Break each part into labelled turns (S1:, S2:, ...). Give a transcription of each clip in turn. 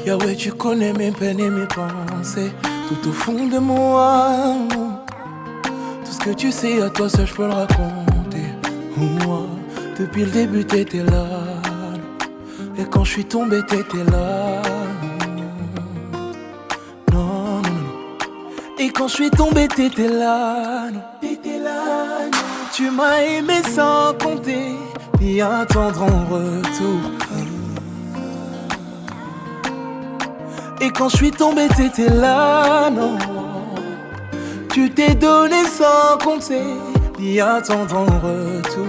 S1: Yahweh, tu connais mes peines et mes pensées. Tout au fond de moi, tout ce que tu sais, à toi seul je peux le raconter. Moi, depuis le début t'étais là, et quand je suis tombé t'étais là. Non, non, non. Et quand je suis tombé t'étais là, non. T'étais là, non. Tu m'as aimé sans compter, ni attendre en retour. Et quand je suis tombé, t'étais là, non. Tu t'es donné sans compter, ni attendre en retour.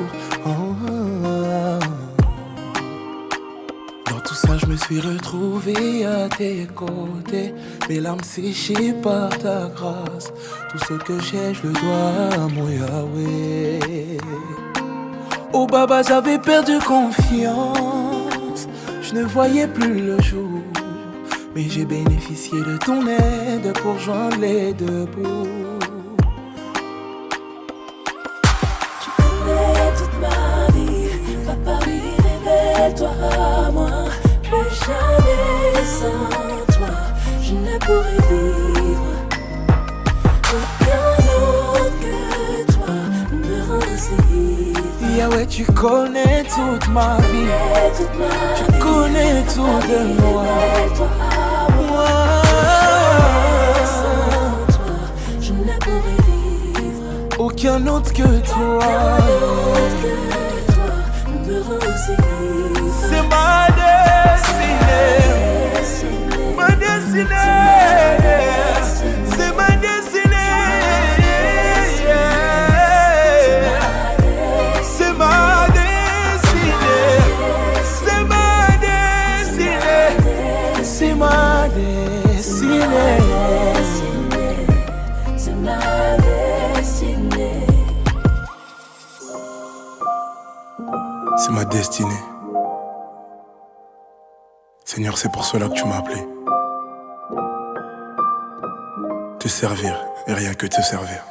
S1: Dans tout ça, je me suis retrouvé à tes côtés. Mes larmes séchées par ta grâce. Tout ce que j'ai, je le dois à mon Yahweh. Oh Baba, j'avais perdu confiance. Je ne voyais plus le jour. Mais j'ai bénéficié de ton aide pour joindre les deux bouts.
S2: Tu connais toute ma vie, Papa, oui, révèle-toi à moi. Plus jamais sans toi, je ne pourrais vivre. Aucun autre que toi me rend si.
S1: Yahweh, tu connais toute ma vie, tu connais tout de moi.
S2: Sans toi, je ne pourrais vivre.
S1: Aucun autre que toi.
S2: Me rend si.
S1: C'est ma destinée, ma destinée, c'est ma destinée. C'est ma destinée, c'est ma destinée, c'est ma destinée,
S2: c'est ma destinée.
S3: C'est ma destinée. Seigneur, c'est pour cela que tu m'as appelé. Te servir et rien que te servir.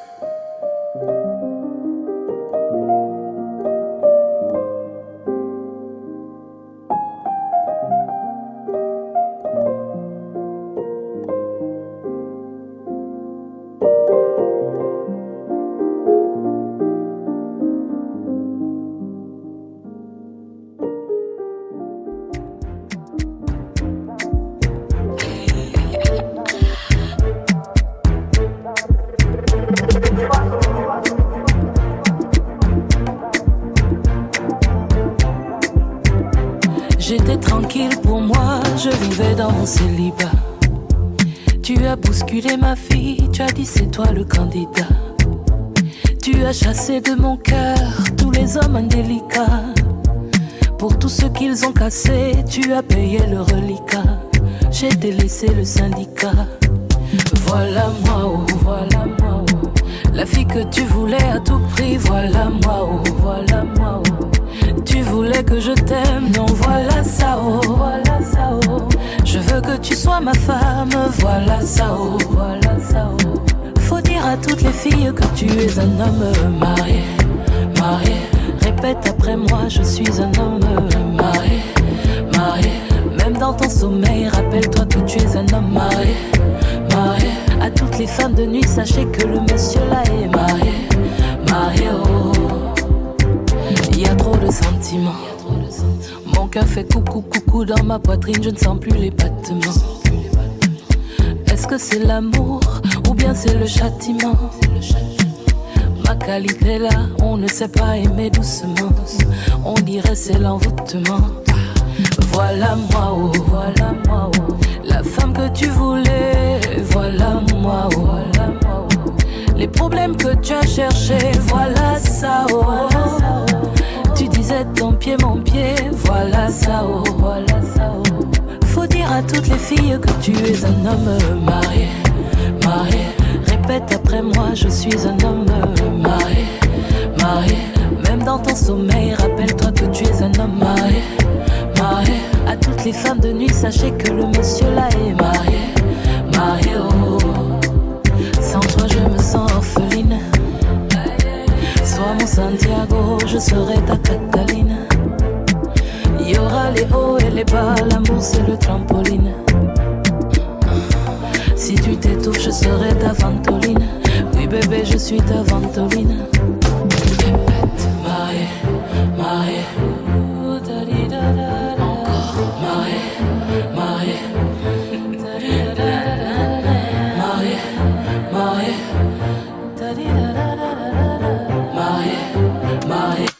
S2: J'étais tranquille pour moi, je vivais dans mon célibat. Tu as bousculé ma vie, tu as dit c'est toi le candidat. Tu as chassé de mon cœur tous les hommes indélicats. Pour tout ce qu'ils ont cassé, tu as payé le reliquat. J'ai délaissé le syndicat. Voilà moi, oh, voilà moi, oh. La fille que tu voulais à tout prix, voilà moi, oh, voilà moi, oh. Tu voulais que je t'aime, non, voilà ça, oh, voilà ça, oh. Je veux que tu sois ma femme, voilà ça, oh, voilà ça, oh. Faut dire à toutes les filles que tu es un homme marié, marié. Répète après moi, je suis un homme marié, marié. Même dans ton sommeil, rappelle-toi que tu es un homme marié, marié. À toutes les femmes de nuit, sachez que le monsieur là est marié, marié, oh. Il y a trop de sentiments. Mon cœur fait coucou, coucou dans ma poitrine, je ne sens plus les battements. Est-ce que c'est l'amour ou bien c'est le châtiment? Ma qualité là, on ne sait pas aimer doucement. On dirait c'est l'envoûtement. Voilà moi, oh, voilà moi, oh. La femme que tu voulais, voilà moi, oh, voilà moi, oh. Les problèmes que tu as cherchés, voilà ça, oh. Tu disais ton pied, mon pied, voilà ça, oh, voilà ça, oh. Faut dire à toutes les filles que tu es un homme marié, marié. Répète après moi, je suis un homme marié, marié. Même dans ton sommeil, rappelle-toi que tu es un homme marié, marié. À toutes les femmes de nuit, sachez que le monsieur là est marié, marié, oh. Sans toi, je me sens orpheline. Sois mon Santiago, je serai ta Cataline. Il y aura les hauts et les bas, l'amour c'est le trampoline. suis ta Ventolina. Marie, Marie, encore. Marie, Marie, Marie, Marie, Marie, Marie.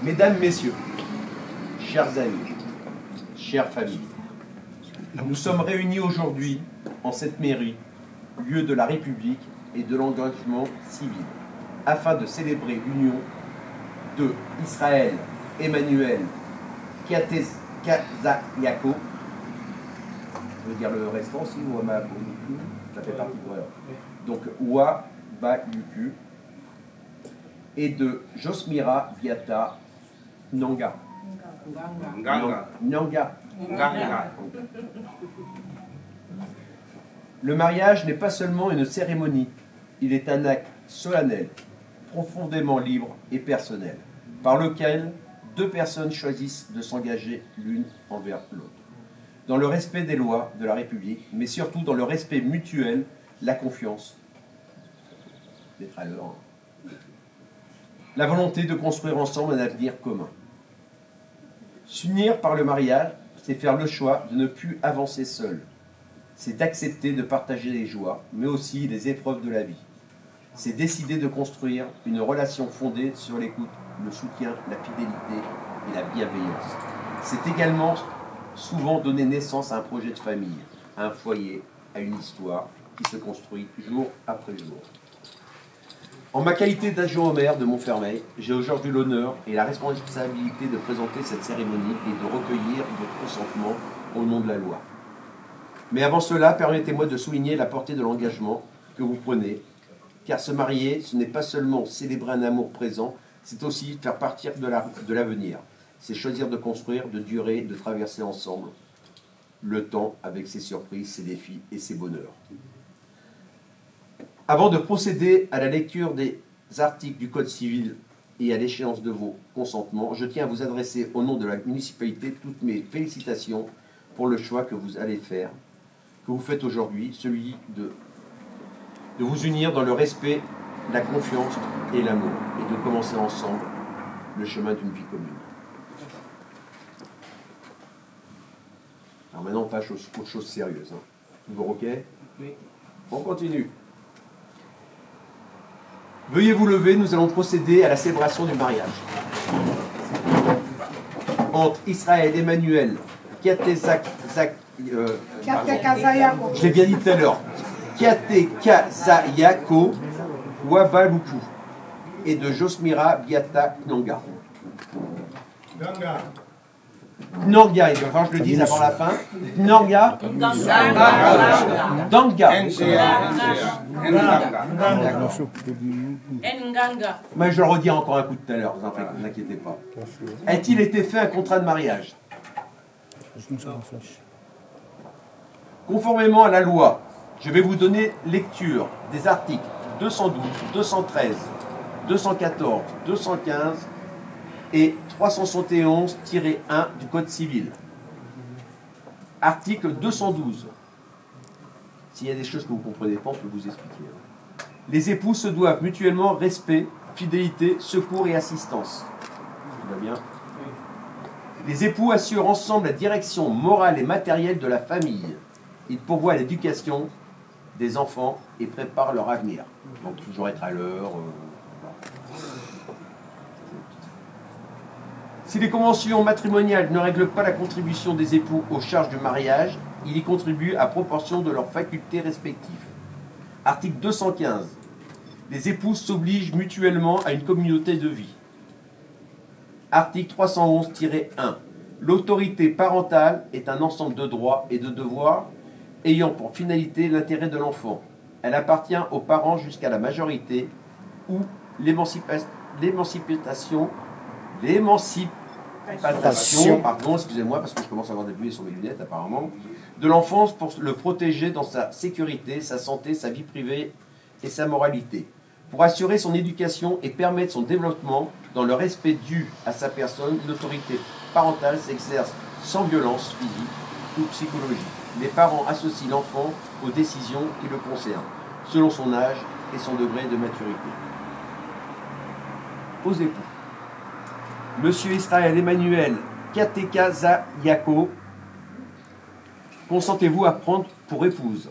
S4: Mesdames, Messieurs, chers amis, chères familles, nous sommes réunis aujourd'hui en cette mairie, lieu de la République et de l'engagement civil, afin de célébrer l'union de Israël Emmanuel Kazayako, je veux dire le restant aussi, Ouama Bonuku, ça fait partie de donc Oua Bayuku, et de Josmira Viata Nanga. Nanga. Le mariage n'est pas seulement une cérémonie, il est un acte solennel, profondément libre et personnel, par lequel deux personnes choisissent de s'engager l'une envers l'autre, dans le respect des lois de la République, mais surtout dans le respect mutuel, la confiance, d'être à l'heure, la volonté de construire ensemble un avenir commun. S'unir par le mariage, c'est faire le choix de ne plus avancer seul. C'est d'accepter de partager les joies, mais aussi les épreuves de la vie. C'est décider de construire une relation fondée sur l'écoute, le soutien, la fidélité et la bienveillance. C'est également souvent donner naissance à un projet de famille, à un foyer, à une histoire qui se construit jour après jour. En ma qualité d'adjoint au maire de Montfermeil, j'ai aujourd'hui l'honneur et la responsabilité de présenter cette cérémonie et de recueillir votre consentement au nom de la loi. Mais avant cela, permettez-moi de souligner la portée de l'engagement que vous prenez, car se marier, ce n'est pas seulement célébrer un amour présent, c'est aussi faire partir de l'avenir. C'est choisir de construire, de durer, de traverser ensemble le temps avec ses surprises, ses défis et ses bonheurs. Avant de procéder à la lecture des articles du Code civil et à l'échéance de vos consentements, je tiens à vous adresser au nom de la municipalité toutes mes félicitations pour le choix que vous allez faire, que vous faites aujourd'hui, celui de vous unir dans le respect, la confiance et l'amour, et de commencer ensemble le chemin d'une vie commune. Alors maintenant, on passe aux choses sérieuses. Toujours OK? Oui. On continue. Veuillez vous lever, nous allons procéder à la célébration du mariage. Entre Israël Emmanuel, je l'ai bien dit tout à l'heure, Kiatekazayako Wabaluku et de Josmira Biata Knanga. Knanga, il va falloir que je le dise avant la fin. Knanga. Danga. Mais je le redis encore un coup tout à l'heure, vous inquiétez pas. A-t-il été fait un contrat de mariage? Conformément à la loi, je vais vous donner lecture des articles 212, 213, 214, 215 et 371-1 du Code civil. Article 212. S'il y a des choses que vous ne comprenez pas, on peut vous expliquer. Les époux se doivent mutuellement respect, fidélité, secours et assistance. Tout va bien. Les époux assurent ensemble la direction morale et matérielle de la famille. Ils pourvoient l'éducation des enfants et préparent leur avenir. Donc toujours être à l'heure. Si les conventions matrimoniales ne règlent pas la contribution des époux aux charges du mariage, ils y contribuent à proportion de leurs facultés respectives. Article 215. Les époux s'obligent mutuellement à une communauté de vie. Article 311-1. L'autorité parentale est un ensemble de droits et de devoirs ayant pour finalité l'intérêt de l'enfant. Elle appartient aux parents jusqu'à la majorité ou l'émancipation, pardon, excusez-moi parce que je commence à avoir des buées sur mes lunettes apparemment, de l'enfance pour le protéger dans sa sécurité, sa santé, sa vie privée et sa moralité, pour assurer son éducation et permettre son développement dans le respect dû à sa personne. L'autorité parentale s'exerce sans violence physique ou psychologique. Les parents associent l'enfant aux décisions qui le concernent, selon son âge et son degré de maturité. Aux époux. Monsieur Israël Emmanuel Kiatekazayako, consentez-vous à prendre pour épouse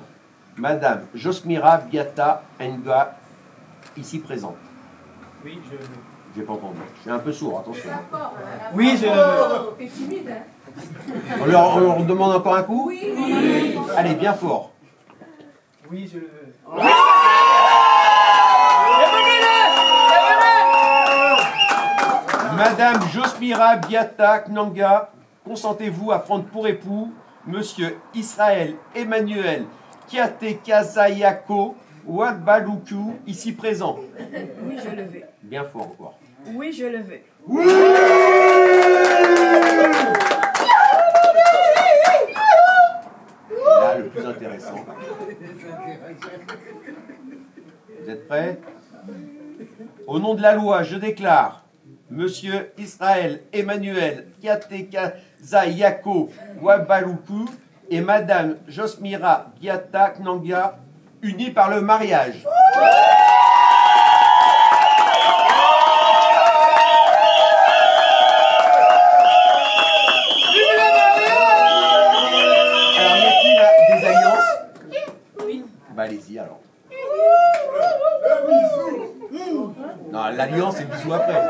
S4: Madame Josmira Biata Nga, ici présente?
S5: Oui, je le veux.
S4: J'ai pas entendu. Je suis un peu sourd, attention.
S5: Oui, je le veux.
S6: T'es timide, hein?
S4: On leur demande encore un coup?
S6: Oui.
S4: Allez, bien fort.
S5: Oui, je le veux.
S4: Madame Josmira Biata Knanga, consentez-vous à prendre pour époux Monsieur Israël Emmanuel Kiatekazayako Wabaluku, ici présent?
S6: Oui, je le veux.
S4: Bien fort encore.
S6: Oui, je le veux.
S4: Là, le plus intéressant. Vous êtes prêts? Au nom de la loi, je déclare Monsieur Israël Emmanuel Kiatekazayako Wabaluku et Madame Josmira Biata Knanga unis par le mariage. Alors, y a-t-il des alliances? Oui. Bah allez-y alors. Non, l'alliance et le bisou après.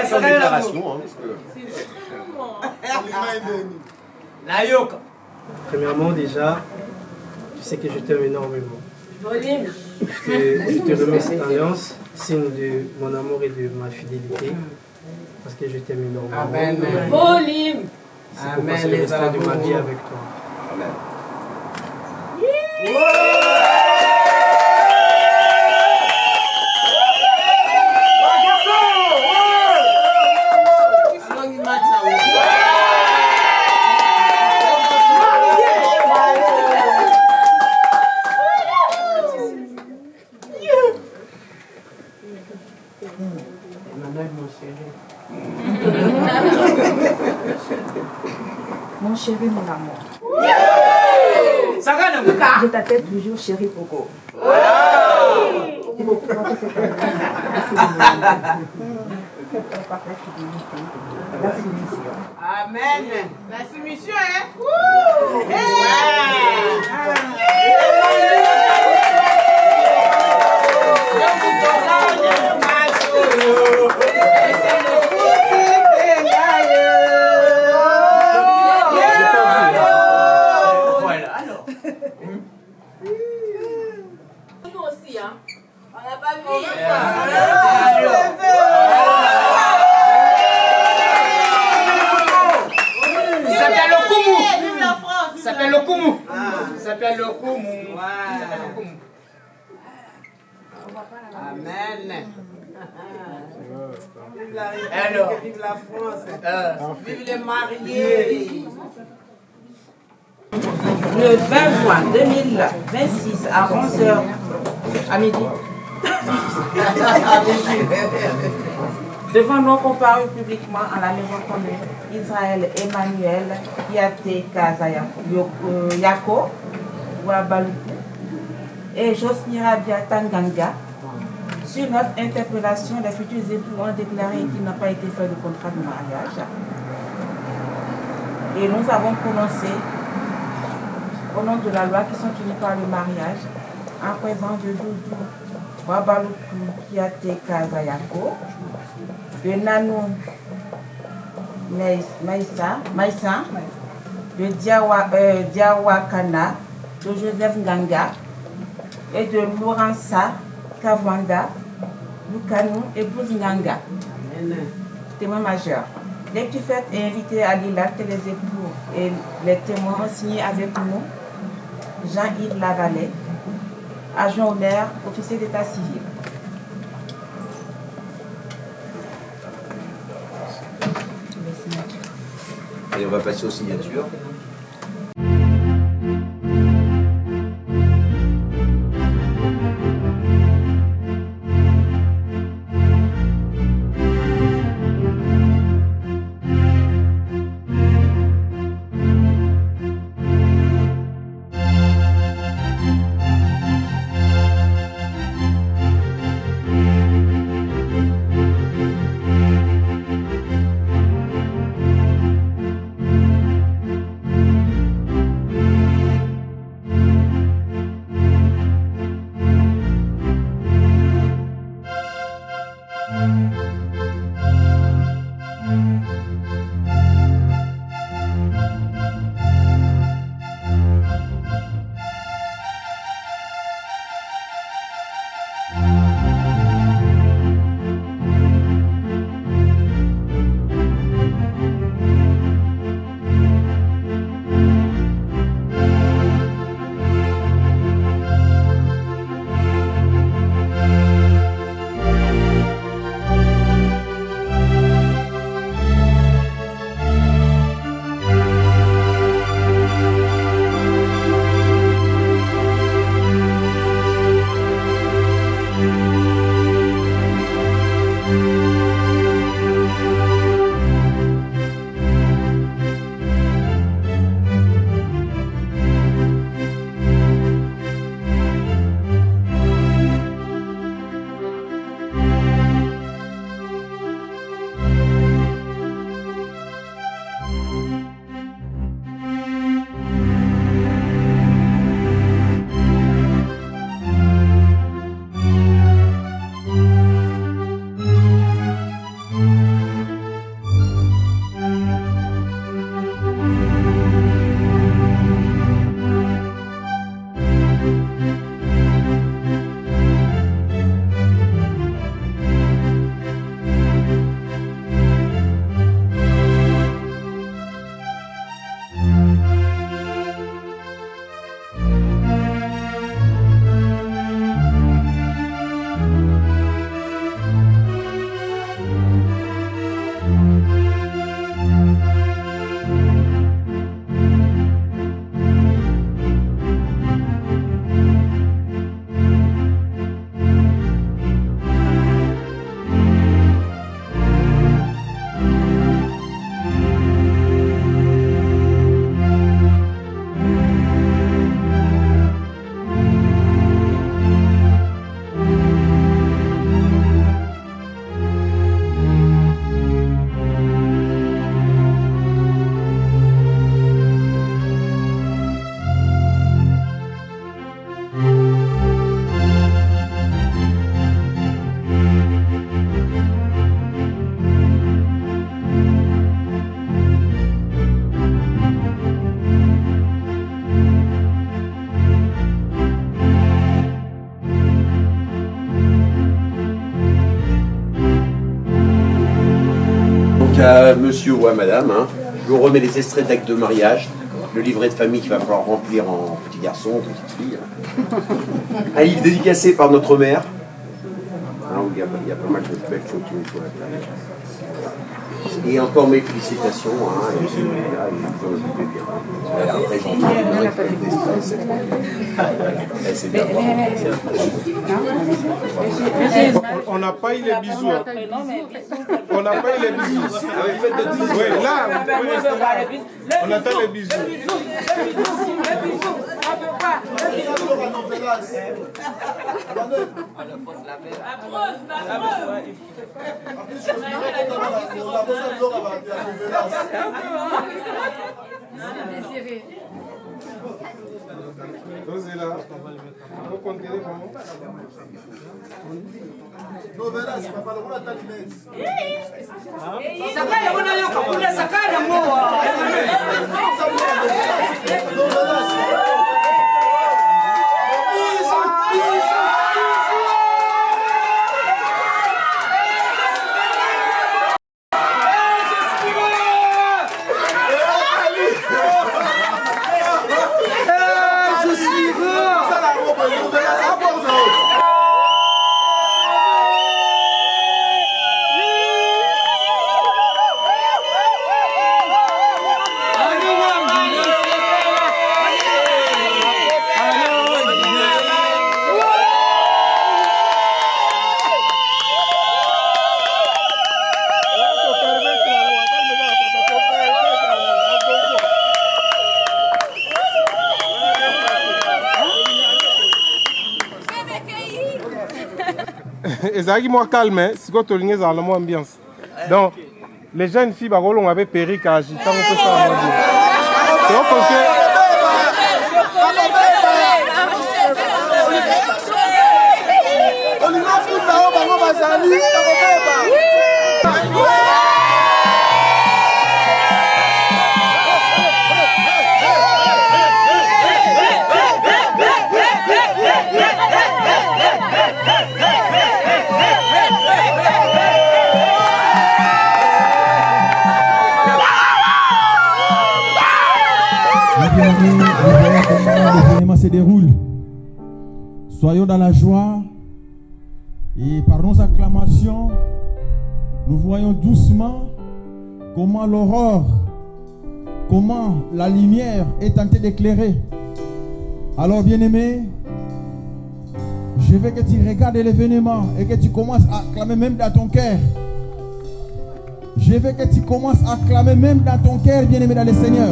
S4: Sans déclaration. Hein,
S5: Premièrement, déjà, tu sais que je t'aime énormément. Je te remets cette alliance, signe de mon amour et de ma fidélité, parce que je t'aime énormément.
S7: Amen.
S2: Volume.
S5: C'est pour passer le restant de ma vie avec toi.
S4: Amen.
S6: Mon chéri, mon amour. Je t'appelle toujours chéri Poco.
S7: Amen. La soumission, hein?
S5: Voilà, alors.
S2: Nous aussi, hein.
S7: On n'a pas vu.
S5: Ça s'appelle le Koumou.
S7: Vive la France.
S5: Ça s'appelle le Koumou. Ça s'appelle le Koumou.
S7: Amen. Vive la République,
S5: Alors.
S7: vive la France. Vive les mariés. Le 20 juin 2026 à 11h à midi. Devant nous comparer publiquement à la maison commune, Israël Emmanuel Yate Yako Wabaluku et Josmira Biatanganga sur notre interpellation, les futurs époux ont déclaré qu'il n'a pas été fait de contrat de mariage. Et nous avons prononcé au nom de la loi qui sont unis par le mariage, en présence de Doudou Wabaluku Kiate Kazayako, de Nanou Maïssa, de Diawakana, de Joseph Nganga et de Laurensa Kavanda, Lukanou et Bouzinganga, témoins majeurs. Les petits fêtes et invités à l'ILAC, les époux et les témoins ont signé avec nous Jean-Yves Lavallée, agent au maire, officier d'état civil.
S4: Et on va passer aux signatures. ouais madame, hein. Je vous remets les extraits d'actes de mariage, le livret de famille qu'il va falloir remplir en petit garçon, petite fille. Un livre dédicacé par notre mère. Hein, où il y a pas mal de belles photos sur la plage. Et encore mes félicitations, hein, et vous en occupez bien. Elle a très gentille, c'est bien.
S8: On n'a pas eu les bisous. Hein. On n'a pas eu les bisous. Oui, là, vous pouvez rester là. On attend les bisous. Là. Vous comptez comment? Ezaki moi calme, si vous avez une ambiance. Donc, les jeunes filles, on avait perruque à agiter, on peut ça. Donc,
S9: l'événement se déroule. Soyons dans la joie et par nos acclamations, nous voyons doucement comment l'aurore, comment la lumière est tentée d'éclairer. Alors bien-aimé, je veux que tu regardes l'événement et que tu commences à acclamer même dans ton cœur. Je veux que tu commences à acclamer même dans ton cœur, bien-aimé dans le Seigneur.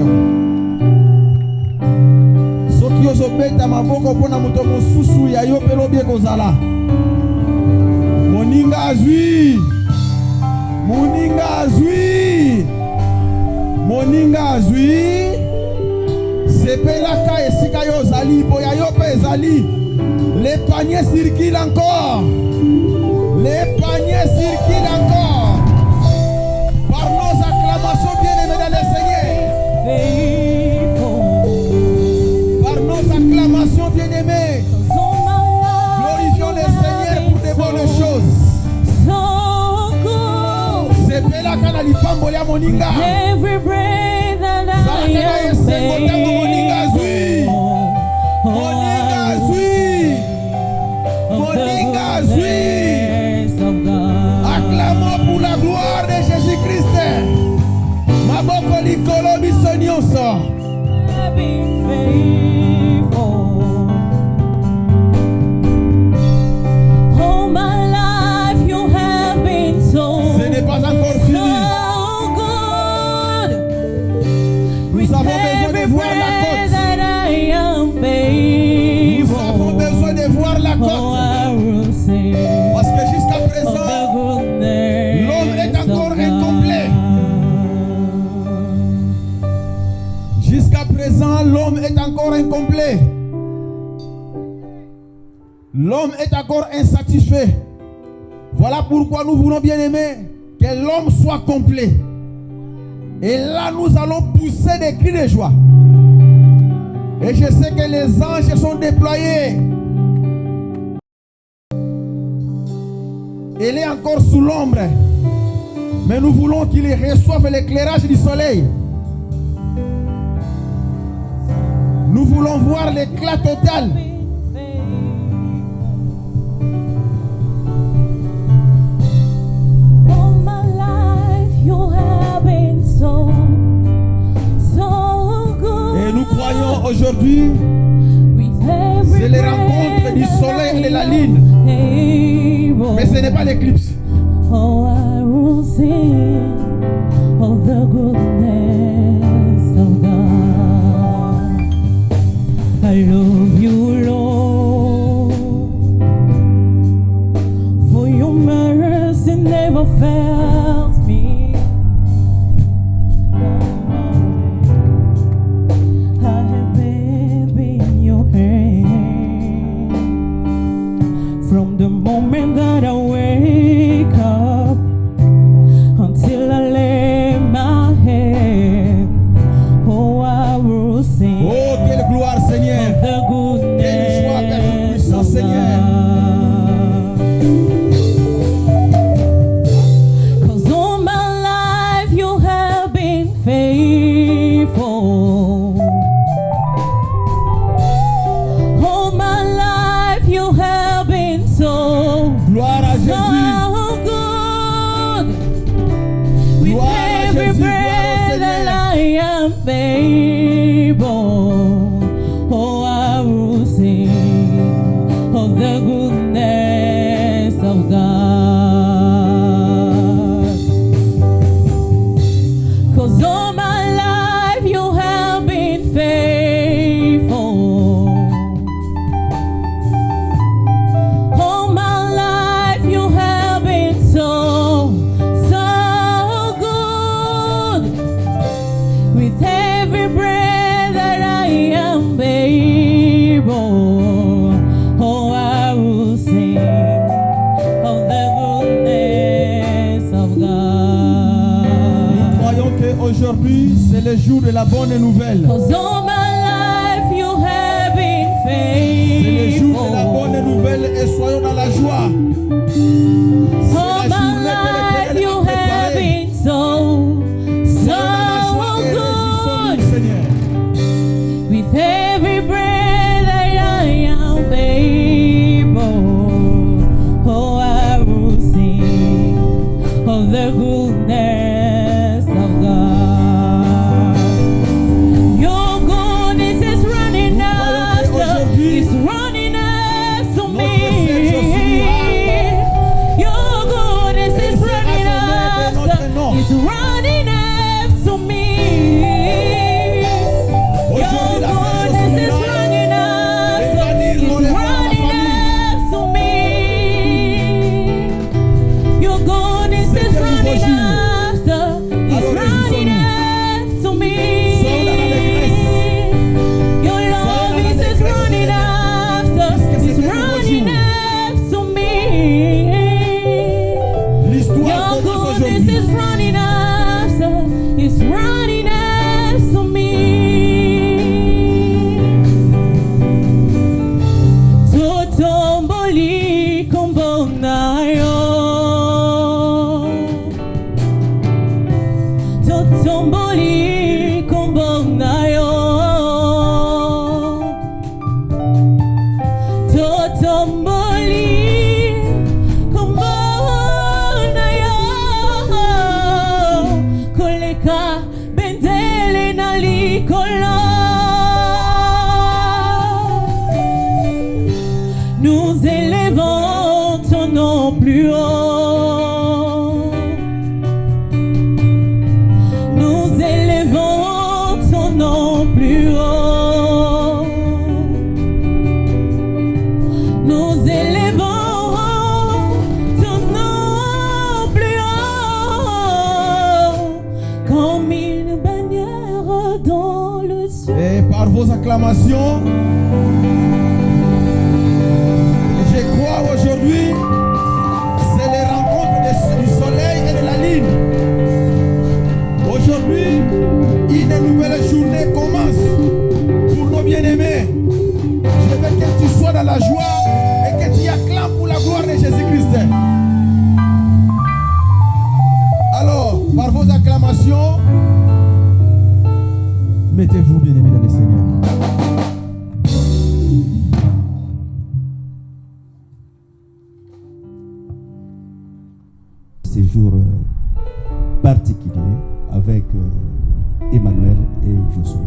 S9: Soki ozobeta maboko pona moto mosusu ya yo pelo bie kozala. Moninga azwi. Moninga azwi. Moninga azwi. Sepelaka esika yo zali boya yo pe ezali. Les paniers circulent encore. Les paniers circulent encore. Par nos acclamations bien-aimés dans le Seigneur. Acclamation bien-aimée, glorifions le Seigneur pour de bonnes choses. C'est Bella Kanali Pambolia Moninga. Every breath that I am Moninga Zui. Moninga Zui. Moninga Zui. Acclamons pour la gloire de Jésus-Christ. Maboko Likolo Bisonioso. Parce que jusqu'à présent, l'homme est encore incomplet. Jusqu'à présent, l'homme est encore incomplet. L'homme est encore insatisfait. Voilà pourquoi nous voulons bien aimer que l'homme soit complet. Et là, nous allons pousser des cris de joie. Et je sais que les anges sont déployés. Il est encore sous l'ombre. Mais nous voulons qu'ils reçoivent l'éclairage du soleil. Nous voulons voir l'éclat total. Et nous croyons aujourd'hui, c'est les rencontres du soleil et de la lune. Mais ce n'est pas l'éclipse.
S2: Oh, I will sing of the goodness of God. I love you, Lord, for your mercy never fails me. I have been in your hand from the moment that I wake up until I lay my head. Oh, I will sing.
S9: Oh, quelle gloire, Seigneur.
S2: The goodness.
S9: Quelle joie, quelle puissance, Seigneur.
S2: 'Cause all my life you have been faithful. All my life you have been so.
S9: Gloire à Jésus.
S2: Every breath that I am able, oh, I will sing of the goodness of God. 'Cause all my life you have been faithful. All my life you have been so good. With every breath that I am able, oh, I will sing of the goodness of God.
S9: Croyons qu'aujourd'hui, c'est le jour de la bonne nouvelle.
S2: 'Cause all my life you have been faithful.
S9: C'est le jour de la bonne nouvelle et soyons dans la joie.
S2: All my life you have been so good.
S9: Seigneur.
S2: With every breath that I am able, oh, I will sing of the goodness of God. Your goodness is running after, is running after me. Your goodness is running after, is running after me. Your goodness is running after, is running after me. Your goodness is running after, is running after me. Your love is running after, is running after me. Your goodness is running after, is running after me. Totomboli kombonayo, totomboli kombonayo, totomboli kombonayo, koleka bendele na likolo. Nous élevons ton nom plus haut. Nous élevons ton nom plus haut. Nous élevons ton nom plus haut. Comme une bannière dans le ciel.
S9: Et par vos acclamations, je crois aujourd'hui, c'est les rencontres du soleil et de la lune. Aujourd'hui, une nouvelle journée commence pour nos bien-aimés. Je veux que tu sois dans la joie et que tu acclames pour la gloire de Jésus-Christ. Alors, par vos acclamations. Mettez-vous, bien-aimés dans le Seigneur.
S10: Ces jours particuliers avec Emmanuel et Josué.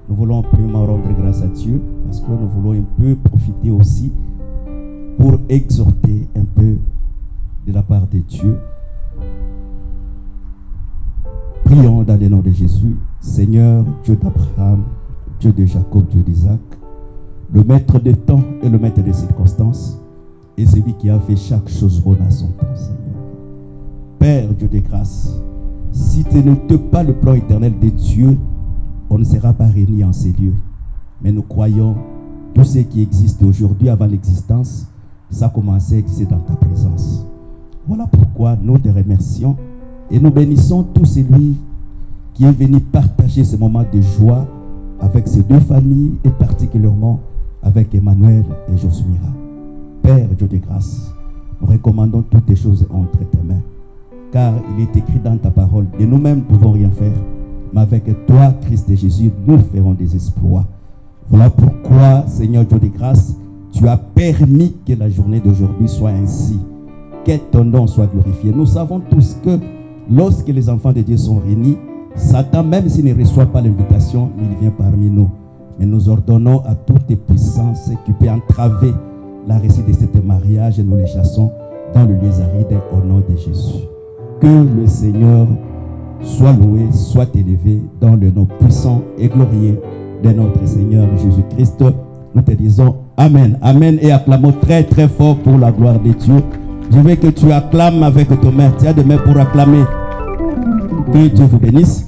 S10: Nous voulons premièrement rendre grâce à Dieu parce que nous voulons un peu profiter aussi pour exhorter un peu de la part de Dieu. Prions dans le nom de Jésus. Seigneur, Dieu d'Abraham, Dieu de Jacob, Dieu d'Isaac, le maître des temps et le maître des circonstances, et celui qui a fait chaque chose bonne à son temps, Seigneur. Père, Dieu de grâce, si tu n'étais pas le plan éternel de Dieu, on ne sera pas réunis en ces lieux. Mais nous croyons, tout ce qui existe aujourd'hui avant l'existence, ça a commencé à exister dans ta présence. Voilà pourquoi nous te remercions et nous bénissons tout celui qui est venu partager ce moment de joie avec ces deux familles et particulièrement avec Emmanuel et Josmira. Père, Dieu de grâce, nous recommandons toutes les choses entre tes mains. Car il est écrit dans ta parole, de nous-mêmes ne pouvons rien faire, mais avec toi, Christ et Jésus, nous ferons des exploits. Voilà pourquoi, Seigneur Dieu de grâce, tu as permis que la journée d'aujourd'hui soit ainsi. Que ton nom soit glorifié. Nous savons tous que lorsque les enfants de Dieu sont réunis, Satan, même s'il ne reçoit pas l'invitation, il vient parmi nous. Mais nous ordonnons à toutes les puissances qui peuvent entraver la réussite de ce mariage et nous les chassons dans le lieu aride au nom de Jésus. Que le Seigneur soit loué, soit élevé dans le nom puissant et glorieux de notre Seigneur Jésus-Christ. Nous te disons Amen. Amen et acclamons très très fort pour la gloire de Dieu. Je veux que tu acclames avec ton main. Tu as des mains pour acclamer. Que Dieu vous bénisse.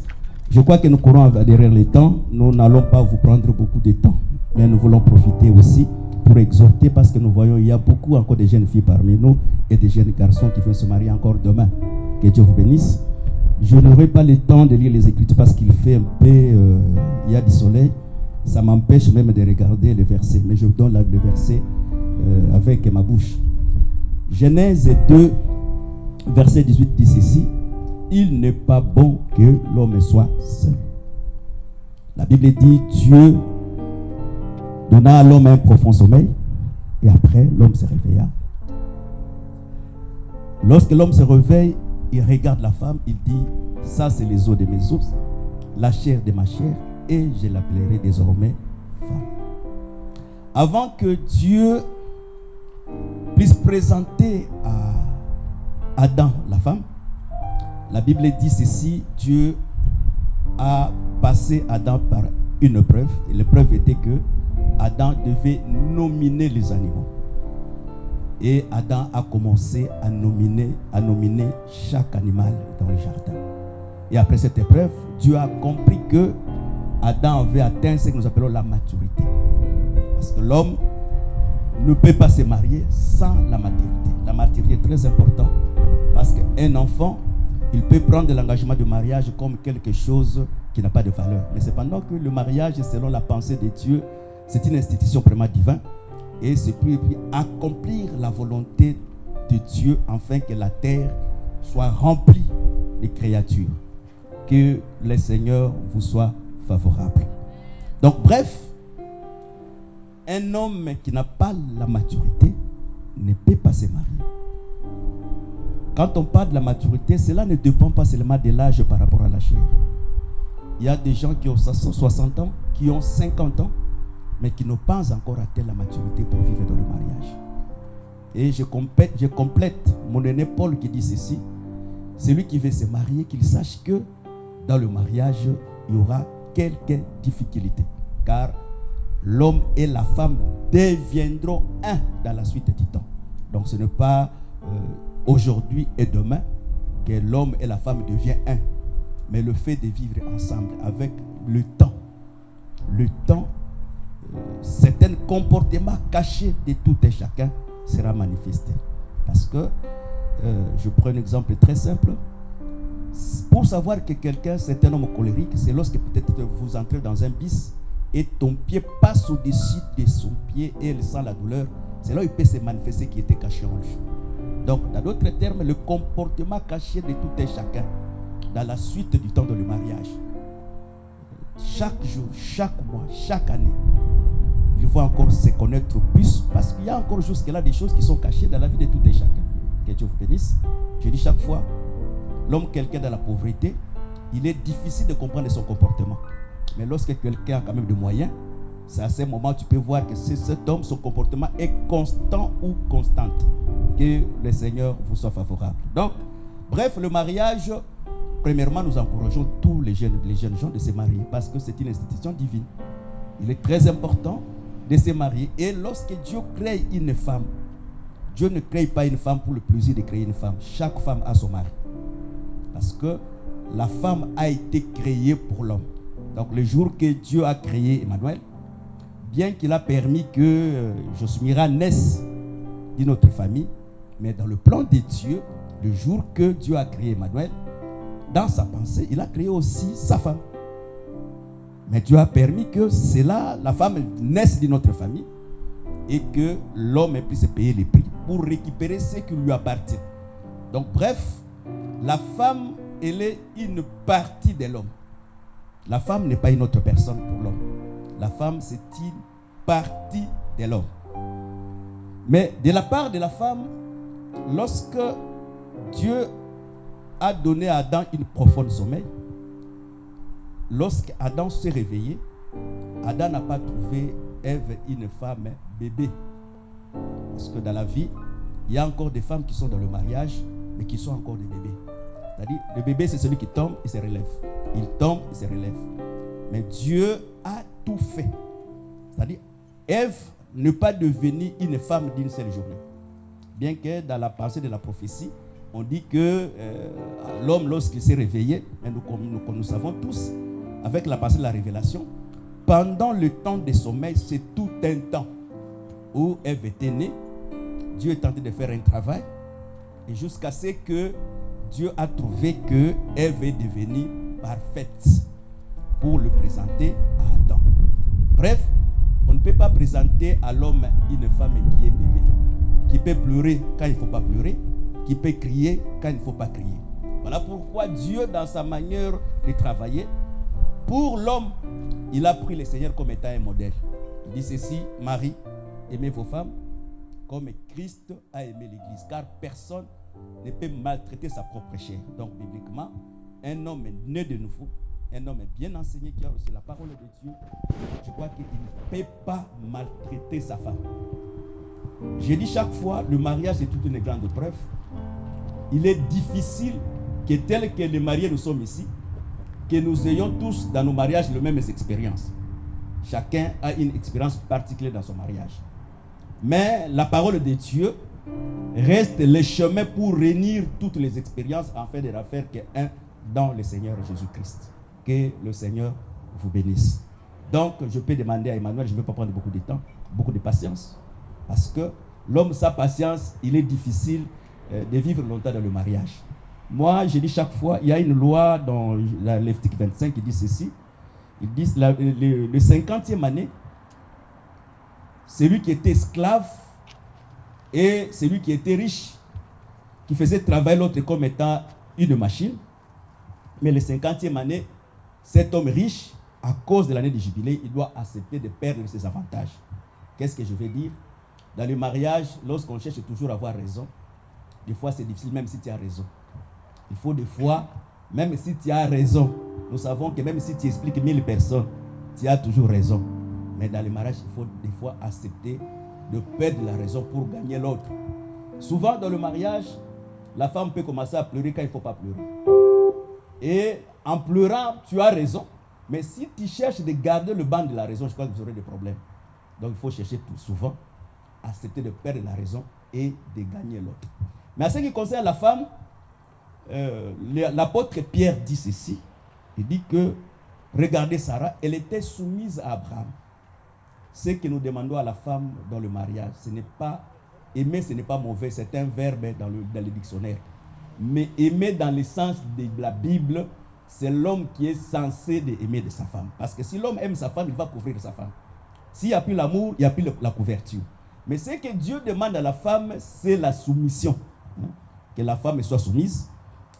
S10: Je crois que nous courons derrière le temps. Nous n'allons pas vous prendre beaucoup de temps. Mais nous voulons profiter aussi pour exhorter parce que nous voyons il y a beaucoup encore de jeunes filles parmi nous et de jeunes garçons qui vont se marier encore demain. Que Dieu vous bénisse. Je n'aurai pas le temps de lire les Écritures parce qu'il fait un peu, il y a du soleil. Ça m'empêche même de regarder les versets. Mais je vous donne le verset avec ma bouche. Genèse 2, verset 18 dit ceci. Il n'est pas bon que l'homme soit seul. La Bible dit Dieu donna à l'homme un profond sommeil et après l'homme se réveilla. Lorsque l'homme se réveille, il regarde la femme, il dit ça c'est les os de mes os, la chair de ma chair et je l'appellerai désormais femme. Avant que Dieu puisse présenter à Adam la femme, la Bible dit ceci, Dieu a passé Adam par une épreuve. Et l'épreuve était que Adam devait nominer les animaux. Et Adam a commencé à nominer chaque animal dans le jardin. Et après cette épreuve, Dieu a compris que Adam avait atteint ce que nous appelons la maturité. Parce que l'homme ne peut pas se marier sans la maturité. La maturité est très importante parce qu'un enfant, il peut prendre l'engagement du mariage comme quelque chose qui n'a pas de valeur. Mais cependant que le mariage, selon la pensée de Dieu, c'est une institution vraiment divine. Et c'est pour accomplir la volonté de Dieu afin que la terre soit remplie de créatures. Que le Seigneur vous soit favorable. Donc bref, un homme qui n'a pas la maturité ne peut pas se marier. Quand on parle de la maturité, cela ne dépend pas seulement de l'âge par rapport à la chair. Il y a des gens qui ont 60 ans, qui ont 50 ans, mais qui n'ont pas encore atteint la maturité pour vivre dans le mariage. Et je complète mon aîné Paul qui dit ceci. Celui qui veut se marier, qu'il sache que dans le mariage, il y aura quelques difficultés. Car l'homme et la femme deviendront un dans la suite du temps. Donc ce n'est pas aujourd'hui et demain que l'homme et la femme deviennent un. Mais le fait de vivre ensemble avec le temps, certains comportements cachés de tout et chacun sera manifesté. Parce que, je prends un exemple très simple. Pour savoir que quelqu'un, c'est un homme colérique, c'est lorsque peut-être vous entrez dans un bus et ton pied passe au-dessus de son pied et il sent la douleur. C'est là où il peut se manifester qui était caché en lui. Donc, dans d'autres termes, le comportement caché de tout et chacun dans la suite du temps de le mariage, chaque jour, chaque mois, chaque année, il va encore se connaître plus, parce qu'il y a encore jusque-là des choses qui sont cachées dans la vie de tout et chacun. Que Dieu vous bénisse. Je dis chaque fois, l'homme, quelqu'un dans la pauvreté, il est difficile de comprendre son comportement. Mais lorsque quelqu'un a quand même des moyens, c'est à ce moment tu peux voir que cet homme, son comportement est constant ou constante. Que le Seigneur vous soit favorable. Donc, bref, le mariage, premièrement, nous encourageons tous les jeunes gens de se marier parce que c'est une institution divine. Il est très important de se marier. Et lorsque Dieu crée une femme, Dieu ne crée pas une femme pour le plaisir de créer une femme. Chaque femme a son mari. Parce que la femme a été créée pour l'homme. Donc le jour que Dieu a créé Emmanuel, bien qu'il a permis que Josmira naisse d'une autre famille, mais dans le plan de Dieu, le jour que Dieu a créé Emmanuel, dans sa pensée, il a créé aussi sa femme. Mais Dieu a permis que la femme naisse d'une autre famille et que l'homme ait pu se payer les prix pour récupérer ce qui lui appartient. Donc bref, la femme, elle est une partie de l'homme. La femme n'est pas une autre personne pour l'homme. La femme, c'est une partie de l'homme. Mais de la part de la femme, lorsque Dieu a donné à Adam une profonde sommeil, lorsque Adam s'est réveillé, Adam n'a pas trouvé Ève une femme bébé. Parce que dans la vie, il y a encore des femmes qui sont dans le mariage, mais qui sont encore des bébés. C'est-à-dire, le bébé, c'est celui qui tombe et se relève. Il tombe et se relève. Mais Dieu a tout fait. C'est-à-dire, Ève n'est pas devenue une femme d'une seule journée. Bien que dans la pensée de la prophétie, on dit que l'homme, lorsqu'il s'est réveillé, nous savons tous, avec la pensée de la révélation, pendant le temps de sommeil, c'est tout un temps où Ève était née. Dieu est en train de faire un travail. Et jusqu'à ce que Dieu a trouvé que Ève est devenue parfaite pour le présenter à Adam. Bref, on ne peut pas présenter à l'homme une femme qui est bébé, qui peut pleurer quand il ne faut pas pleurer, qui peut crier quand il ne faut pas crier. Voilà pourquoi Dieu, dans sa manière de travailler, pour l'homme, il a pris le Seigneur comme étant un modèle. Il dit ceci: Marie, aimez vos femmes comme Christ a aimé l'Église, car personne ne peut maltraiter sa propre chair. Donc, bibliquement, un homme né de nouveau, un homme bien enseigné qui a reçu la parole de Dieu, je crois qu'il ne peut pas maltraiter sa femme. Je dis chaque fois, le mariage est toute une grande preuve. Il est difficile que tel que les mariés nous sommes ici, que nous ayons tous dans nos mariages les mêmes expériences. Chacun a une expérience particulière dans son mariage. Mais la parole de Dieu reste le chemin pour réunir toutes les expériences afin de la faire qu'un dans le Seigneur Jésus-Christ. Que le Seigneur vous bénisse. Donc, je peux demander à Emmanuel, je ne vais pas prendre beaucoup de temps, beaucoup de patience, parce que l'homme sans patience, il est difficile de vivre longtemps dans le mariage. Moi, je dis chaque fois, il y a une loi dans la Lévitique 25 qui dit ceci. Ils disent le 50e année, celui qui était esclave et celui qui était riche, qui faisait travailler l'autre comme étant une machine. Mais le 50e année, cet homme riche, à cause de l'année de jubilé, il doit accepter de perdre ses avantages. Qu'est-ce que je veux dire? Dans le mariage, lorsqu'on cherche toujours à avoir raison, des fois c'est difficile même si tu as raison. Il faut des fois, même si tu as raison, nous savons que même si tu expliques 1000 personnes, tu as toujours raison. Mais dans le mariage, il faut des fois accepter de perdre la raison pour gagner l'autre. Souvent dans le mariage, la femme peut commencer à pleurer quand il ne faut pas pleurer. Et en pleurant, tu as raison. Mais si tu cherches de garder le banc de la raison, je crois que vous aurez des problèmes. Donc il faut chercher plus souvent, accepter de perdre la raison et de gagner l'autre. Mais en ce qui concerne la femme, l'apôtre Pierre dit ceci. Il dit que, regardez Sarah, elle était soumise à Abraham. Ce que nous demandons à la femme dans le mariage, ce n'est pas aimer, ce n'est pas mauvais, c'est un verbe dans le dictionnaire. Mais aimer dans le sens de la Bible, c'est l'homme qui est censé aimer de sa femme. Parce que si l'homme aime sa femme, il va couvrir sa femme. S'il n'y a plus l'amour, il n'y a plus la couverture. Mais ce que Dieu demande à la femme, c'est la soumission. Que la femme soit soumise.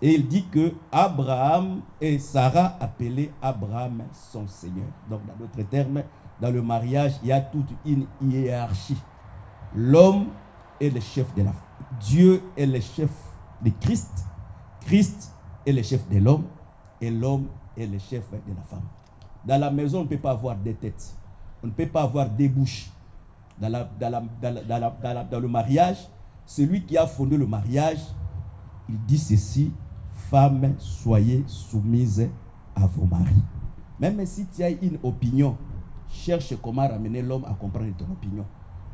S10: Et il dit que Abraham et Sarah appelaient Abraham son Seigneur. Donc, dans d'autres termes, dans le mariage, il y a toute une hiérarchie. L'homme est le chef de la femme. Dieu est le chef de Christ. Christ est le chef de l'homme. Et l'homme est le chef de la femme. Dans la maison, on ne peut pas avoir deux têtes. On ne peut pas avoir deux bouches. Dans le mariage, celui qui a fondé le mariage, il dit ceci: femmes, soyez soumises à vos maris. Même si tu as une opinion, cherche comment ramener l'homme à comprendre ton opinion.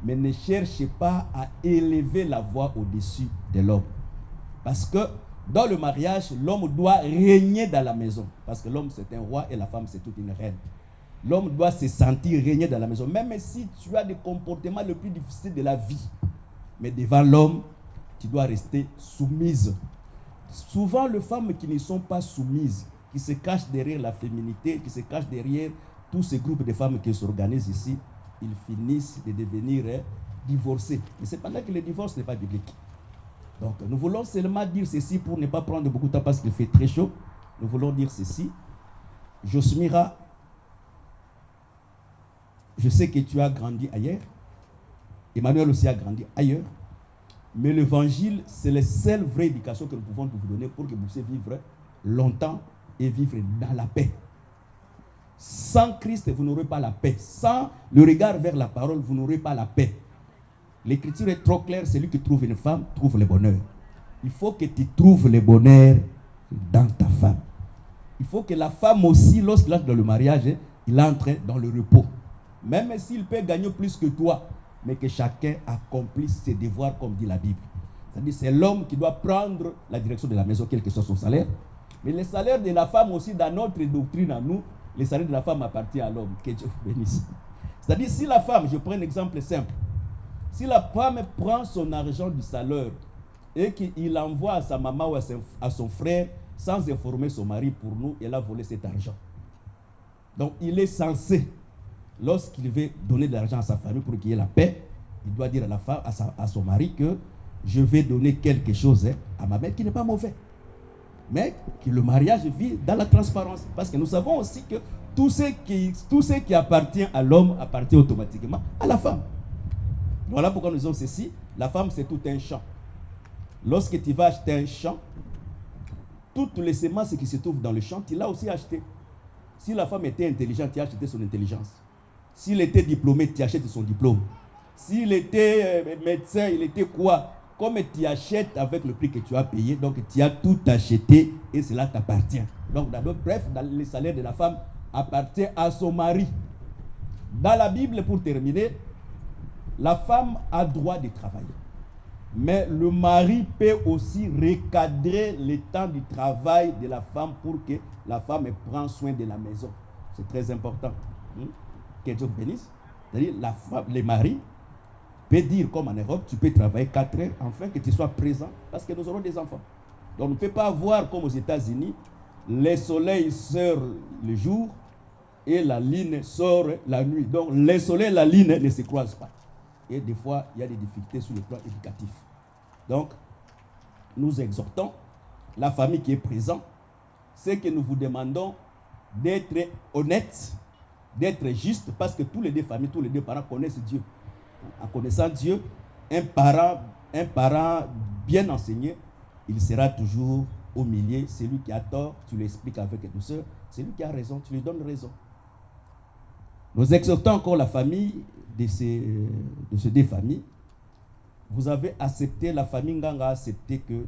S10: Mais ne cherche pas à élever la voix au-dessus de l'homme. Parce que dans le mariage, l'homme doit régner dans la maison. Parce que l'homme, c'est un roi et la femme, c'est toute une reine. L'homme doit se sentir régner dans la maison. Même si tu as des comportements les plus difficiles de la vie. Mais devant l'homme, tu dois rester soumise. Souvent, les femmes qui ne sont pas soumises, qui se cachent derrière la féminité, qui se cachent derrière tous ces groupes de femmes qui s'organisent ici, ils finissent de devenir divorcés. Mais c'est pendant que le divorce n'est pas biblique. Donc, nous voulons seulement dire ceci pour ne pas prendre beaucoup de temps parce qu'il fait très chaud. Nous voulons dire ceci. Josmira, je sais que tu as grandi ailleurs. Emmanuel aussi a grandi ailleurs. Mais l'évangile, c'est la seule vraie éducation que nous pouvons vous donner pour que vous puissiez vivre longtemps et vivre dans la paix. Sans Christ, vous n'aurez pas la paix. Sans le regard vers la parole, vous n'aurez pas la paix. L'écriture est trop claire, celui qui trouve une femme trouve le bonheur. Il faut que tu trouves le bonheur dans ta femme. Il faut que la femme aussi, lorsqu'il entre dans le mariage, il entre dans le repos. Même s'il peut gagner plus que toi, mais que chacun accomplisse ses devoirs comme dit la Bible. C'est-à-dire c'est l'homme qui doit prendre la direction de la maison, quel que soit son salaire. Mais le salaire de la femme aussi, dans notre doctrine à nous, le salaire de la femme appartient à l'homme. Que Dieu vous bénisse. C'est-à-dire si la femme, je prends un exemple simple, si la femme prend son argent du salaire et qu'il envoie à sa maman ou à son frère sans informer son mari, pour nous, elle a volé cet argent. Donc il est censé, lorsqu'il veut donner de l'argent à sa famille pour qu'il y ait la paix, il doit dire à la femme, à son mari que je vais donner quelque chose à ma mère qui n'est pas mauvais. Mais que le mariage vit dans la transparence. Parce que nous savons aussi que tout ce qui appartient à l'homme appartient automatiquement à la femme. Voilà pourquoi nous disons ceci. La femme, c'est tout un champ. Lorsque tu vas acheter un champ, toutes les semences qui se trouvent dans le champ, tu l'as aussi acheté. Si la femme était intelligente, tu as acheté son intelligence. S'il était diplômé, tu achètes son diplôme. S'il était médecin, il était quoi? Comme tu achètes avec le prix que tu as payé, donc tu as tout acheté et cela t'appartient. Donc, bref, le salaire de la femme appartient à son mari. Dans la Bible, pour terminer, la femme a droit de travailler. Mais le mari peut aussi recadrer le temps du travail de la femme pour que la femme prenne soin de la maison. C'est très important. Que Dieu vous bénisse. C'est-à-dire, les maris peut dire, comme en Europe, tu peux travailler 4 heures afin que tu sois présent parce que nous aurons des enfants. Donc, on ne peut pas voir comme aux États-Unis, le soleil sort le jour et la lune sort la nuit. Donc, le soleil et la lune ne se croisent pas. Et des fois, il y a des difficultés sur le plan éducatif. Donc, nous exhortons la famille qui est présente, c'est que nous vous demandons d'être honnêtes, d'être justes, parce que tous les deux familles, tous les deux parents connaissent Dieu. En connaissant Dieu, un parent bien enseigné, il sera toujours au milieu. Celui qui a tort, tu lui expliques avec douceur. Celui qui a raison, tu lui donnes raison. Nous exhortons encore la famille de ces deux familles. Vous avez accepté, la famille Nganga a accepté que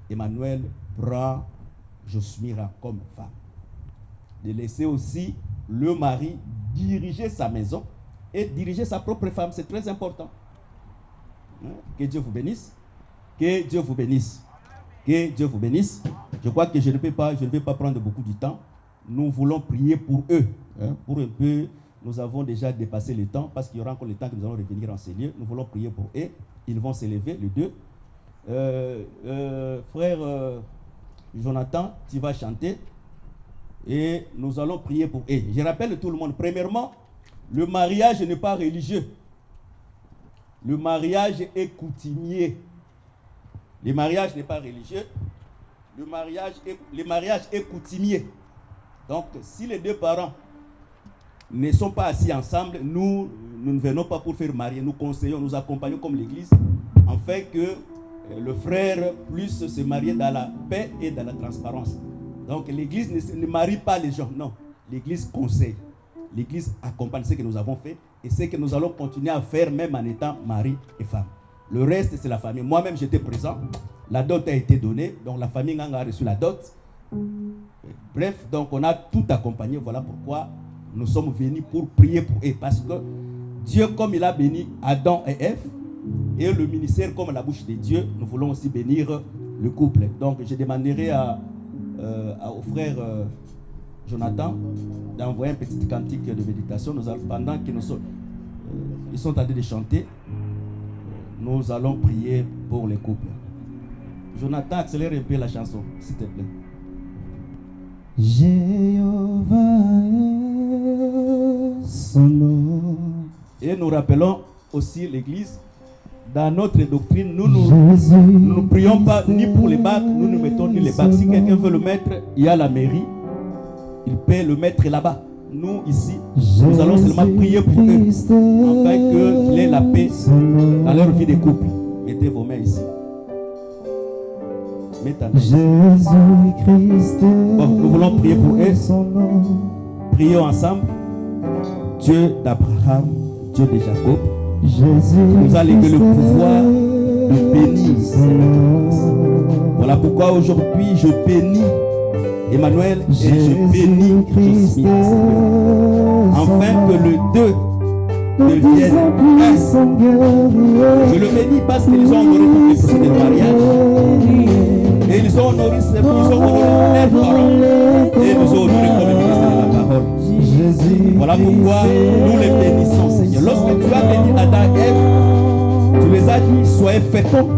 S10: Emmanuel prend Josmira comme femme. De laisser aussi le mari diriger sa maison et diriger sa propre femme, c'est très important. Que Dieu vous bénisse. Que Dieu vous bénisse. Que Dieu vous bénisse. Je crois que je ne vais pas prendre beaucoup de temps. Nous voulons prier pour eux. Pour un peu, nous avons déjà dépassé le temps parce qu'il y aura encore le temps que nous allons revenir en ces lieux. Nous voulons prier pour eux. Ils vont s'élever, les deux. Frère Jonathan, tu vas chanter. Et nous allons prier pour eux. Je rappelle tout le monde, premièrement, le mariage n'est pas religieux. Le mariage est coutumier. Le mariage n'est pas religieux. le mariage est coutumier. Donc, si les deux parents ne sont pas assis ensemble, nous ne venons pas pour faire marier. Nous conseillons, nous accompagnons comme l'Église, afin que le frère puisse se marier dans la paix et dans la transparence. Donc, l'Église ne marie pas les gens, non. L'Église conseille. L'Église accompagne ce que nous avons fait et ce que nous allons continuer à faire même en étant mari et femme. Le reste, c'est la famille. Moi-même, j'étais présent. La dot a été donnée. Donc, la famille Nganga a reçu la dot. Bref, donc, on a tout accompagné. Voilà pourquoi nous sommes venus pour prier pour eux. Parce que Dieu, comme il a béni Adam et Ève, et le ministère comme la bouche de Dieu, nous voulons aussi bénir le couple. Donc, je demanderai au frère Jonathan d'envoyer un petit cantique de méditation. Pendant qu'ils ils sont en train de chanter, nous allons prier pour les couples. Jonathan, accélère un peu la chanson, s'il te plaît.
S9: Jéhovah est son nom.
S10: Et nous rappelons aussi l'Église. Dans notre doctrine, nous ne prions pas ni pour les bacs, nous ne mettons ni les bacs. Si quelqu'un veut le mettre, il y a la mairie, il peut le mettre là-bas. Nous, ici, nous allons seulement prier pour eux, afin qu'il ait la paix dans leur vie de couple. Mettez vos mains ici. Bon, nous voulons prier pour eux. Prions ensemble. Dieu d'Abraham, Dieu de Jacob, nous a légué le pouvoir de bénir. Voilà pourquoi aujourd'hui je bénis Emmanuel et je bénis Josmine, afin que le deux deviennent un. Je le bénis parce qu'ils ont honoré toutes les procédures de mariage et ils ont honoré leurs parents et nous ont honoré comme ministre de la parole. Voilà pourquoi nous les bénissons, Seigneur. Lorsque tu as béni Adam et Ève, tu les as dit soyez féconds,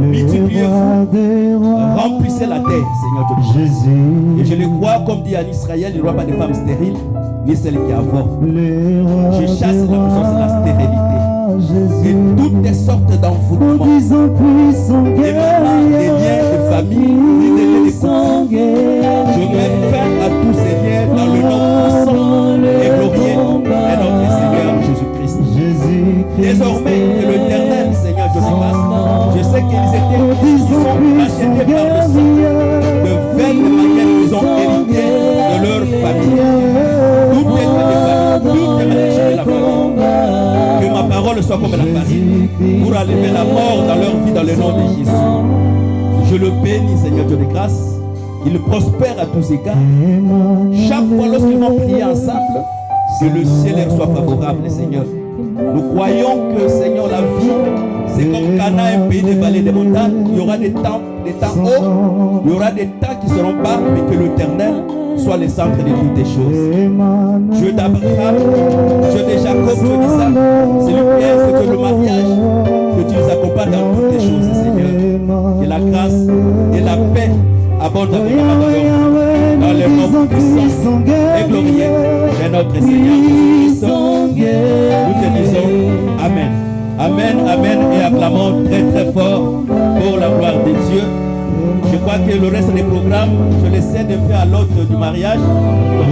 S10: multipliez-vous, remplissez la terre, Seigneur Jésus. Et je le crois, comme dit en Israël, il n'y aura pas de femme stérile, ni celle qui avorte. Je chasse la puissance de la stérilité et toutes les sortes d'envoûtements, des liens de famille, des liens de couple. Je mets fin à tous ces liens dans le nom puissant et glorieux de notre Seigneur Jésus-Christ. Désormais que l'Éternel, Seigneur Jésus-Christ, je sais qu'ils sont rachetés par le sang de veille de manière qu'ils ont hérité de leur famille. Toutes les familles, toutes les malédictions de la famille. Que ma parole soit comme la farine pour enlever la mort dans leur vie dans le nom de Jésus. Je le bénis, Seigneur Dieu de grâce. Qu'il prospère à tous égards. Chaque fois lorsqu'ils vont prier ensemble, que le ciel leur soit favorable, Seigneur. Nous croyons que, Seigneur, la vie, c'est comme Cana, un pays des vallées des montagnes. Il y aura des temps hauts, il y aura des temps qui seront bas, mais que l'Éternel soit le centre de toutes les choses. Dieu d'Abraham, Dieu de Jacob, Dieu d'Isaac, c'est que le mariage, que tu nous accompagnes dans toutes les choses, Seigneur. Que la grâce et la paix abondent dans le nom puissant et glorieux de notre Seigneur Jésus-Christ. Nous te disons Amen. Amen, Amen, et acclamons très très fort pour la gloire de Dieu. Je crois que le reste des programmes, je les cède un peu à l'autre du mariage. Donc,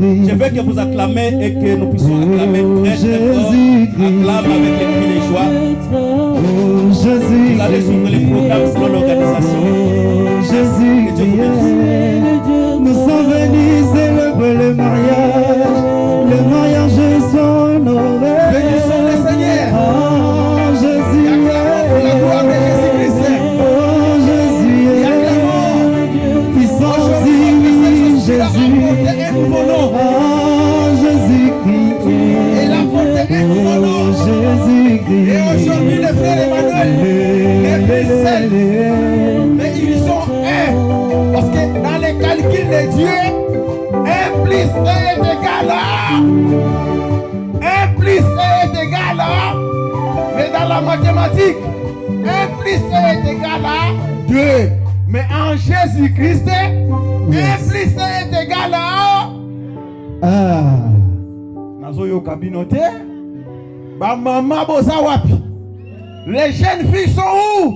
S10: je veux que vous acclamez et que nous puissions acclamer très très fort. Acclame avec les cris de joie. Vous allez suivre les programmes selon l'organisation.
S9: Jésus,
S10: que Dieu vous bénisse.
S9: nous sommes venus célébrer le mariage. Le mariage est honoré.
S8: Bénissons le Seigneur.
S9: Oh Jésus,
S8: pour la gloire de Jésus-Christ.
S9: oh Jésus, puissant Jésus,
S8: un nouveau nom.
S9: oh Jésus-Christ,
S8: Il a porté un nouveau nom.
S9: Jésus-Christ.
S8: Et aujourd'hui, les frères Emmanuel, les puissants, mais ils sont un. Parce que dans les calculs de Dieu, 1 plus 1 est égal à 1 plus 1 est égal à. Mais dans la mathématique, 1 plus 1 est égal à 2. Mais en Jésus-Christ, 1 plus 1 est égal à. Nazoyo kabinote. Ba mama boza wapi. Les jeunes filles sont où?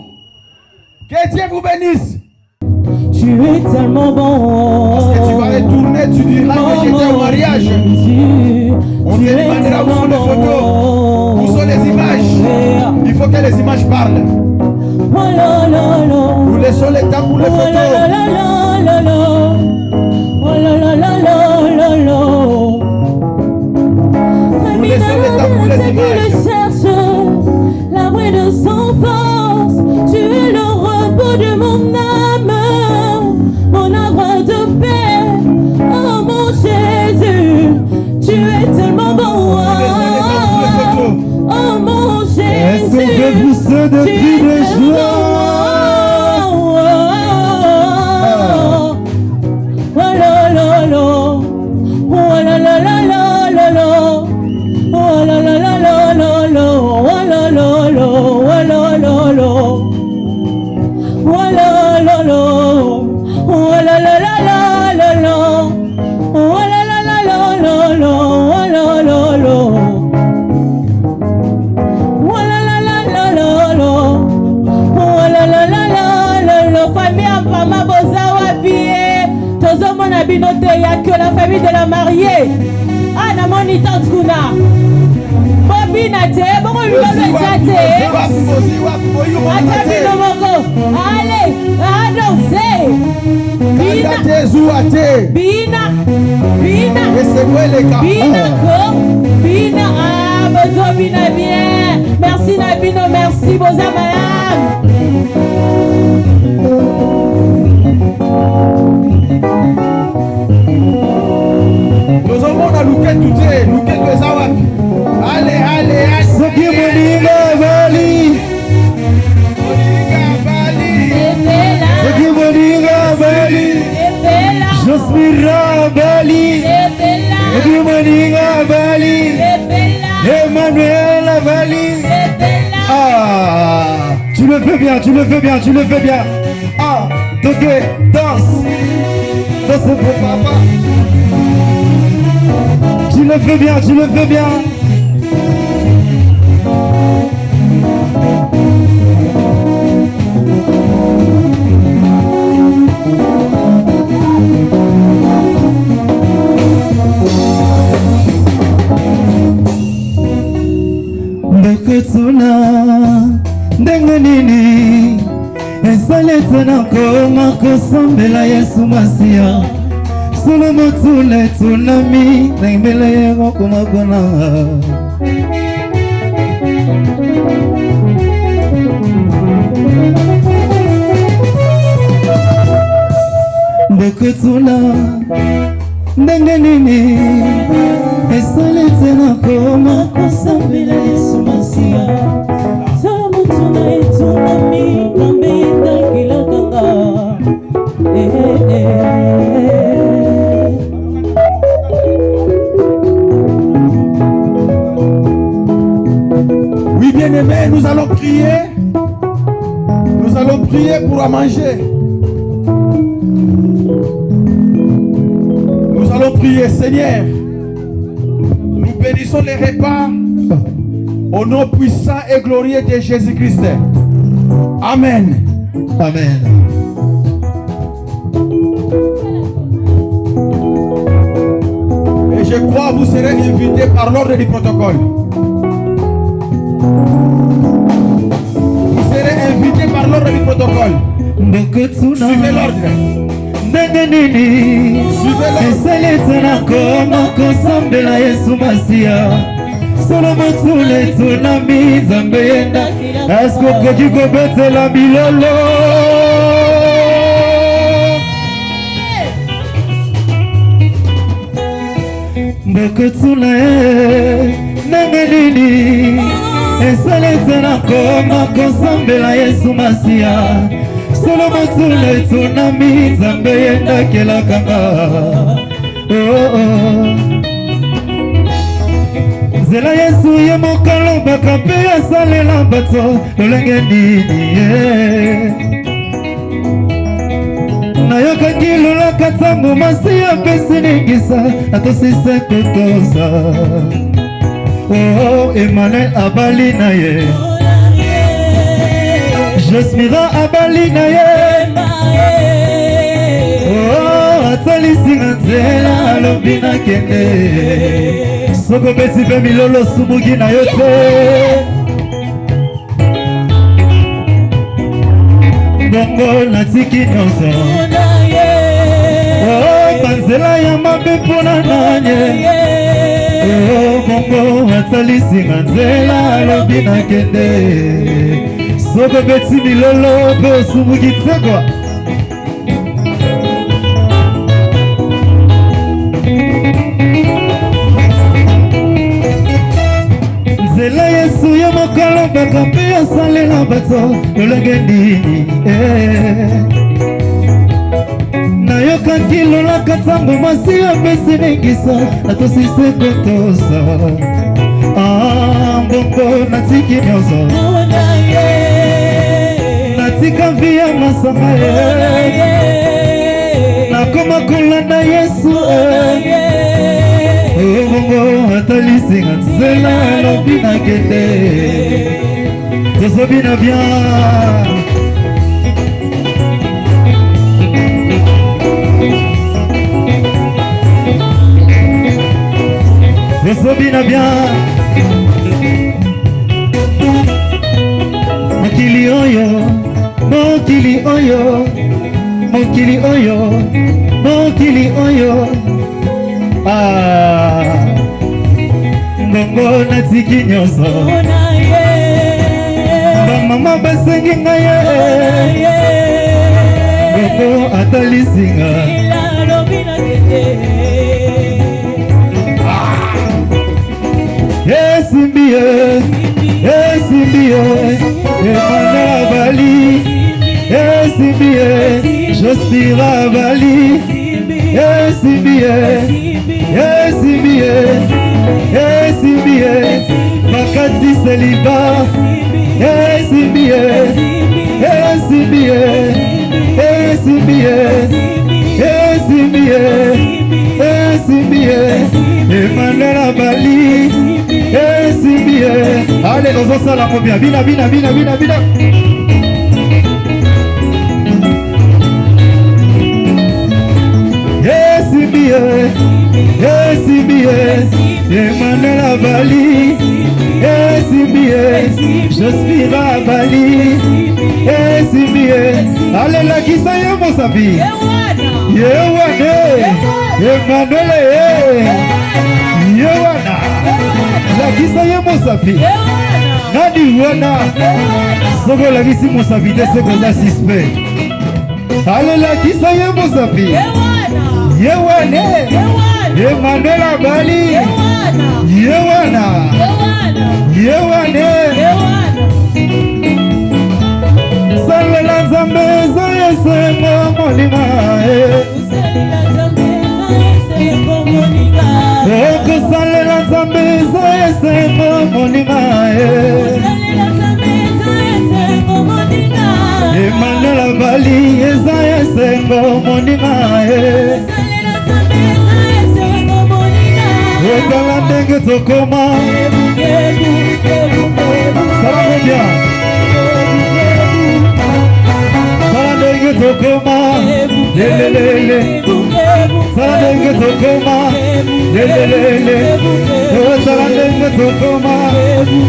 S8: Que Que Dieu vous bénisse.
S11: Tu es tellement bon.
S8: Parce que tu vas retourner, tu diras que j'étais au mariage. On te demandera où sont les photos, où sont les images. Il faut que les images parlent. Nous laissons le temps pour les photos. Nous laissons le temps pour les images.
S11: L'abri de son force, tu es le repos de mon âme, mon arbre de paix. Oh mon Jésus, tu es tellement bon. Oh mon Jésus,
S9: est-ce qu'on peut pousser de cris de joie?
S11: Il n'y a que la famille de la mariée. Ah, namoni tantkuna. Bobi nate, bon lui donne jate. Atami no moko. Allez, à danser. Bina. Bina. Bina. Bina ko. Bina. Ah, bozo bina bien. Merci Nabino, merci boza madame.
S8: Nous avons la louquette tout est, louquette de Zawak. Allez, allez, allez.
S9: Ce qui Moninga Vali. Ce qui Moninga Vali. Jospira Vali. Ce qui Moninga Vali. Emmanuel Vali. Ah, tu le fais bien, tu le fais bien, tu le fais bien. Ah, Toké, danse. Danse pour papa. Tu le fais bien, tu le fais bien. Ndeketsuna ndenge nini esalete na koma kosambela Yesu Masiya solo motule tsunami nembele yego kumagona ndeketsuna ndenge nini esalete na koma kosambela Yesu Masiya solo motule tsunami nembele kilakanga
S8: Oui, bien-aimés, nous allons prier. Nous allons prier pour à manger. Nous allons prier, Seigneur. Nous bénissons les repas au nom puissant et glorieux de Jésus-Christ. Amen.
S9: Amen.
S8: Et je crois que vous serez invités par l'ordre du protocole. Vous serez invités par l'ordre du protocole. Suivez l'ordre.
S9: Solo motule tsunami zambe yenda asko koki kobetela bilolo ndeketsula ndenge nini esalete na koma kosambela Yesu Masiya solo motule tsunami zambe yenda kelakanga Zela Yesu ye mokalo bakape asalela bato lolenge nini nayokaki lolaka ntango masi apesi ningisa atosise kotosa Emmanuel abali na ye
S12: Jospira abali na ye atalisinga nzela alobi nakende soko beti mpe milolo sumuki na yo te bongo natiki nyonso banzela ya mabe mpona nanye bongo atalisinga nzela alobi nakende soko beti milolo mpe osumuki te kwa nzela yesu ya mokolo baka mpe asalela bato lolenge nini nayokaki lolaka ntango masi apesi ningisa natosise kotosa mbongo natiki nyonso natika vi ya masanga nakoma kolanda yesu bongo atalisinga nzela alobi nakende tozobina bien tozobina bien mokili oyo mokili oyo mokili oyo mokili oyo mbongo natiki nyonso bamama basengi ngai mbongo atalisinga esimbi Emmanuel abali esimbi Jospira abali esimbi makati seliba esimbi Emmanuel abali esimbi allez ozosala mo bien bina esimbi Emmanuel abali esimbi Jospira abali esimbi allez lakisa ye mosapi yewane Emmanuel yewana lakisa ye mosapi nani wana soko lakisi mosapi te sekoza suspect allez lakisa ye mosapi yewane Emmanuel abali yewana yewane salela nzambe eza esengo molima okosalela nzambe eza esengo molima Emmanuel abali eza esengo molima ozala ndenge tokoma salamo bien sala ndenge tokoma lelelele sala ndenge tokoma lelelele ozala ndenge tokoma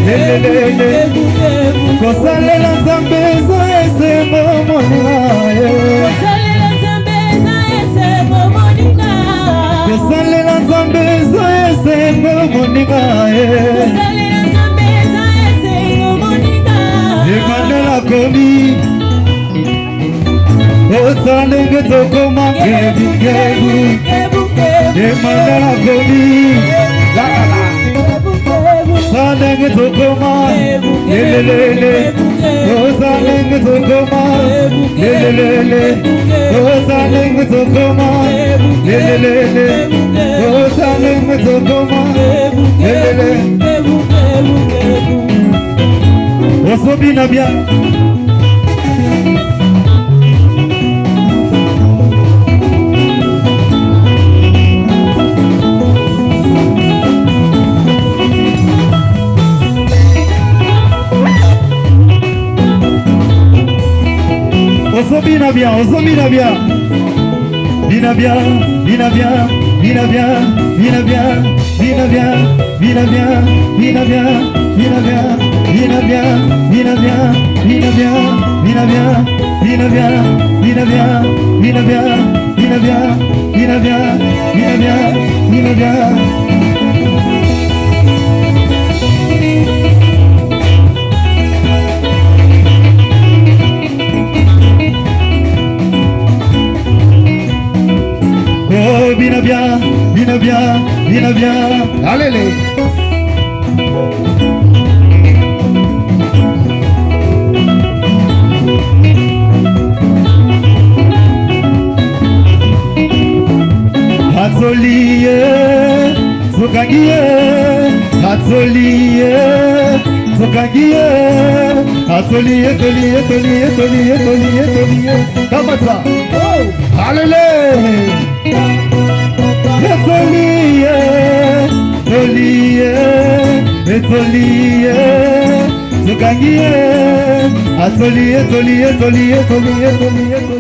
S12: lelelele kosalela nzambe eza esengo molima kosalela nzambe eza esengo moninga Emmanuel akomi ozala ndenge tokoma ngebu Emmanuel akomi ozala ndenge tokoma lelelele ozala ndenge tokoma lelelele ozala ndenge tokoma lelelele ozala ndenge tokoma lelelele osobina bien Ozomina bien, ozomina bien. Vina bien, vina bien, vina bien, vina bien, vina bien, vina bien, vina bien, vina bien, vina bien, vina bien, vina bien, vina bien, vina bien, vina bien, vina bien, vina bien, vina bien, vina bien, vina bien. Oh, vina bien, vina bien, vina bien. Allez. Atoliye, Zokagiye, Atoliye, Zokagiye, Atoliye, Toliye, Toliye, Toliye, Toliye, Toliye. Comment ça? Oh, allez. Atoliye, Toliye, Toliye, Zokagiye, Atoliye, Toliye, Toliye, Toliye, Toliye.